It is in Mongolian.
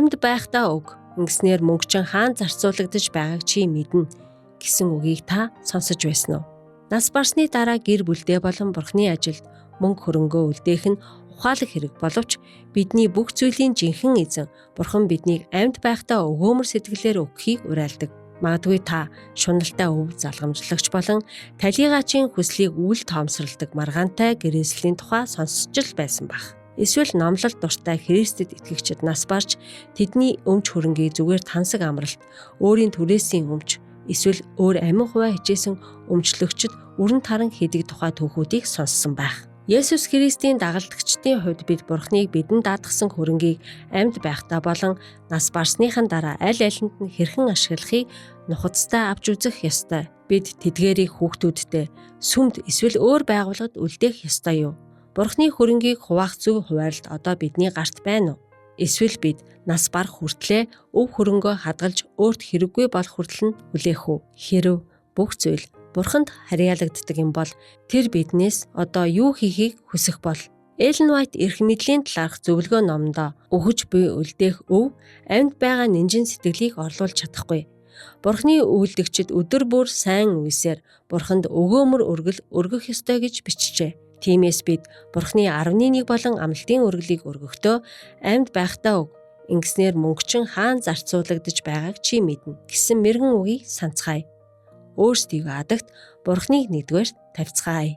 амьд байхдаа өг. Ингэснээр мөнгө чинь хаан зарцуулагдаж байгааг чи мэднэ гэсэн үгийг та сонсож байсан уу? Нас барсны дараа гэр бүлдээ болон Бурхны ажилд мөнгө хөрөнгөө үлдээх нь ухаалаг хэрэг боловч бидний бүх зүйлийн жинхэнэ эзэн Бурхан биднийг амьд байхдаа өгөөмөр сэтгэлээр өгөхийг уриалдаг. Магадгүй та шуналтай өв залгамжлагч болон талигаачийн хүслийг үл тоомсорладаг маргаантай гэрээслийн тухай сонсч л байсан бах. Эсвэл номлол дуртай Христэд итгэгчид нас барж тэдний өмч хөрөнгийг зүгээр тансаг амралт, өөрийн түрээсийн өмч, эсвэл өөр амин хуваа хичээсэн өмчлөгчд өрн таран хийдэг тухай түүхүүдийг сонссон байх. Есүс Христийн дагалдагчдын хувьд бид Бурхныг бидэнд даатгсан хөрөнгийг амьд байхдаа болон нас барсныхан дараа аль алинд нь хэрхэн ашиглахыг нухацтай авч үзэх ёстой. Бид тэдгээрийг хүүхдүүдтэй сүмд эсвэл өөр байгууллагад үлдээх ёстой юу? Бурхны хөрөнгийг хуваах зөв хуваарлт одоо бидний гарт байна уу? Эсвэл бид нас барах хүртлээр өв хөрөнгөө хадгалж өөрт хэрэггүй болох хүртэл нь хүлээх үү? Хэрв бүх зүйл Бурханд харьяалагддаг юм бол тэр биднээс одоо юу хийхийг хүсэх бол? Эллен Вайт эрх мэдлийн талаарх зөвлөгөө номондоо өгөж буй үлдээх өв амьд байгаа нинжин сэтгэлийг орлуулж чадахгүй. Бурхны үйлдэгчид өдөр бүр сайн үесээр Бурханд өгөөмөр өргөл өргөх ёстой гэж бичжээ. Тиймээс бид Бурхны 11 болон амлалтын өргөлийг өргөхдөө амьд байхдаа өг. Ингэснээр мөнгө чинь хаан зарцуулагдаж байгааг чи мэднэ гэсэн мэрэгэн үгийг санацгаая. Өөрсдийгөө адагт Бурхныг нэгдүгээр тавьцгаая.